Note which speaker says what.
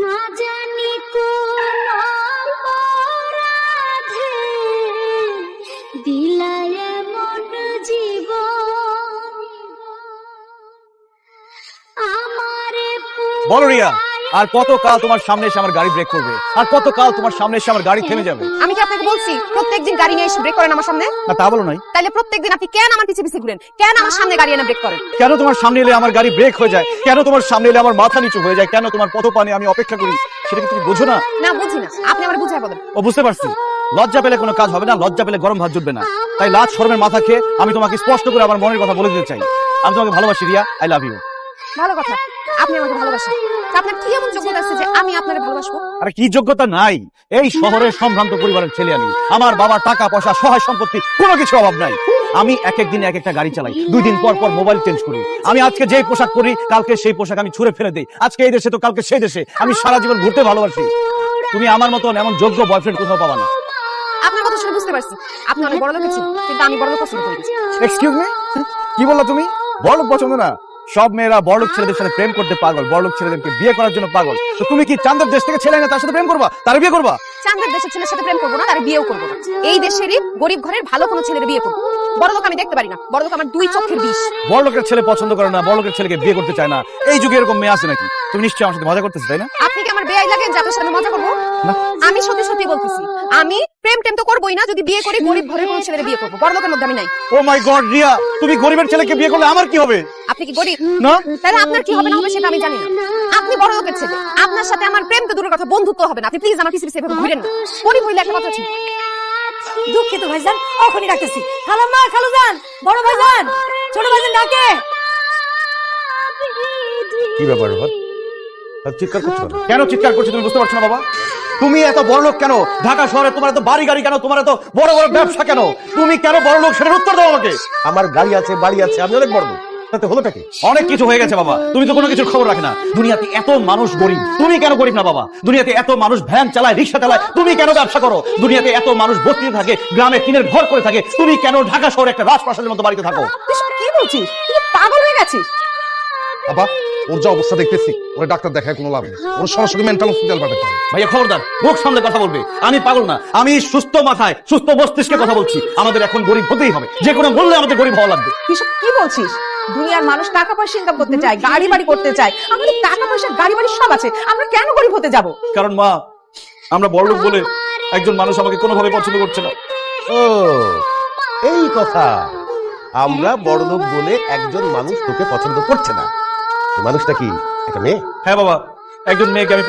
Speaker 1: না জানি কোন অপরাধে দিলায় এমন জীবন আমারে
Speaker 2: বলো রিয়া, আর কত কাল তোমার সামনে এসে আমার গাড়ি ব্রেক করবে? আর কত কাল তোমার সামনে এসে আমার গাড়ি থেমে যাবে?
Speaker 3: আমি কি আপনাকে বলছি প্রত্যেকদিন গাড়ি নিয়ে এসে ব্রেক করেন আমার সামনে?
Speaker 2: না তা বলো নাই।
Speaker 3: তাইলে প্রত্যেকদিন আপনি কেন আমার পিছে পিছে ঘুরেন? কেন আমার সামনে গাড়ি এনে ব্রেক করেন?
Speaker 2: কেন তোমার সামনে এলে আমার গাড়ি ব্রেক হয়ে যায়? কেন তোমার সামনে এলে আমার মাথা নিচু হয়ে যায়? কেন তোমার পথপানে আমি অপেক্ষা করি? সেটা কি তুমি বোঝো না?
Speaker 3: না বুঝি না, আপনি আমার বুঝায় বলেন।
Speaker 2: ও বুঝতে পারছি, লজ্জা পেলে কোনো কাজ হবে না, লজ্জা পেলে গরম ভাত জুটবে না। তাই লাজ শরমের মাথা খেয়ে আমি তোমাকে স্পষ্ট করে আমার মনের কথা বলে দিতে চাই। আমি তোমাকে ভালোবাসি রিয়া, আই লাভ ইউ।
Speaker 3: ভালো কথা, আপনি আমাকে ভালোবাসেন। তা আপনার কি এমন যোগ্যতা আছে যে আমি আপনাকে ভালোবাসবো?
Speaker 2: আরে কি যোগ্যতা নাই? এই শহরের সম্ভ্রান্ত পরিবারের ছেলে আমি। আমার বাবার টাকা পয়সা সহায় সম্পত্তি কোনো কিছু অভাব নাই। আমি এক এক দিনে এক একটা গাড়ি চালাই, 2 দিন পর পর মোবাইল চেঞ্জ করি। আমি আজকে যেই পোশাক পরি কালকে সেই পোশাক আমি ছুঁড়ে ফেলে দেই। আজকে এই দেশে তো কালকে সেই দেশে। আমি সারা জীবন ঘুরতে ভালোবাসি। তুমি আমার মতন এমন যোগ্য বয়ফ্রেন্ড কোথাও পাবা না।
Speaker 3: আপনার কথা শুনে বুঝতে পারছি আপনি অনেক বড় লোক আছেন, কিন্তু আমি বড় লোক পছন্দ করি না।
Speaker 2: এক্সকিউজ মি, কি বললা তুমি? বড়লোক পছন্দ না? সব মেয়েরা বড়লোক ছেলেদের সাথে প্রেম করতে পাগল, বড়লোক ছেলেদেরকে বিয়ে করার জন্য পাগল। তো তুমি কি চাঁদের দেশ থেকে ছেলে না তার সাথে প্রেম করবা, তার বিয়ে করবা?
Speaker 3: চাঁদের দেশের ছেলের সাথে প্রেম করবো না, তার বিয়েও করবো না। এই দেশেরই গরিব ঘরের ভালো কোনো ছেলের বিয়ে করবো। বড় লোক আমি দেখতে পারি না, বড় লোক আমার 2 চোখের বিষ।
Speaker 2: বড়লোকের ছেলে পছন্দ করে না, বড়লোকের ছেলেকে বিয়ে করতে চায় না। এই যুগে এরকম মেয়ে আছে নাকি? তুমি নিশ্চয়ই আমার সাথে মজা করতেছো, তাই না?
Speaker 3: আপনি কি আমার বেয়াই লাগেন যে আপনার সাথে আমি মজা করবো?
Speaker 2: না।
Speaker 3: আমি সত্যি সত্যি বলতেছি, আমি প্রেম টেম তো করবোই না। যদি বিয়ে করি গরিব ঘরের কোনো ছেলের বিয়ে করবো, বড় লোকের মধ্যে আমি নাই।
Speaker 2: ও মাই গড রিয়া, তুমি গরিবের ছেলেকে বিয়ে করলে আমার কি হবে?
Speaker 3: আপনি কি গরিব?
Speaker 2: না।
Speaker 3: তাহলে আপনার কি হবে না হবে সেটা আমি জানি না। আপনি বড় লোকের ছেলে, আপনার সাথে আমার প্রেম তো দূরের কথা, বন্ধুত্ব হবে না। আপনি প্লিজ আমার পিছে পিছে এভাবে ঘুরেন না। গরিব হইলে একটা কথা ছিল।
Speaker 4: দুঃখিত ভাইজান, এখনই ডাকতেছি। খালাম্মা, খালুজান, বড় ভাইজান, ছোট ভাইজান ডাকে।
Speaker 2: কি ব্যাপার রোহন? চিৎকার করছো কেন? কেন চিৎকার করছো তুমি বুঝতে পারছো না বাবা? তুমি এত বড় লোক কেন? ঢাকা শহরে তোমার এত বাড়ি গাড়ি কেন? তোমার এত বড় বড় ব্যবসা কেন? তুমি কেন বড় লোক সেটার উত্তর দাও আমাকে।
Speaker 5: আমার গাড়ি আছে, বাড়ি আছে, আমি অনেক বড় লোক। তাতে হলোটা কি?
Speaker 2: অনেক কিছু হয়ে গেছে বাবা, তুমি তো কোনো কিছুর খবর রাখে না। দুনিয়াতে এত মানুষ গরিব, তুমি কেন গরিব না বাবা? দুনিয়াতে এত মানুষ ভ্যান চালায়, রিক্সা চালায়, তুমি কেন ব্যবসা করো? দুনিয়াতে এত মানুষ বস্তিতে থাকে, গ্রামে টিনের ঘর করে থাকে, তুমি কেন ঢাকা শহরে একটা রাজপ্রাসাদের মতো বাড়িতে থাকো?
Speaker 3: তুই কি বলছিস? তুই কি পাগল হয়ে গেছিস?
Speaker 5: বাবা, ওর যা অবস্থা দেখতেছি, ওর ডাক্তার দেখায় কোনো লাভ নেই। ওর সরাসরি মেন্টাল হসপিটাল পাঠাতে হবে।
Speaker 2: ভাইয়া খবরদার, মুখ সামলে কথা বলবে। আমি পাগল না, আমি সুস্থ মাথায় সুস্থ মস্তিষ্কে কথা বলছি। আমাদের এখন গরিব হতেই হবে, যে কোনো মূল্যে আমাদের গরিব হওয়া লাগবে।
Speaker 4: তুই সব কি বলছিস? দুনিয়ার মানুষ টাকা পয়সা ইনকাম করতে চায়, গাড়ি বাড়ি করতে চায়। আমাদের টাকা পয়সা গাড়ি বাড়ি সব আছে, আমরা কেন গরিব হতে যাব?
Speaker 2: কারণ মা, আমরা বড়লোক বলে একজন মানুষ আমাকে কোনোভাবে পছন্দ করছে না।
Speaker 5: ও, এই কথা। আমরা বড় লোক বলে একজন মানুষ তোকে পছন্দ করছে না। এই মানুষটা কি একটা মেয়ে?
Speaker 2: হ্যাঁ বাবা, একজন মেয়েকে আমি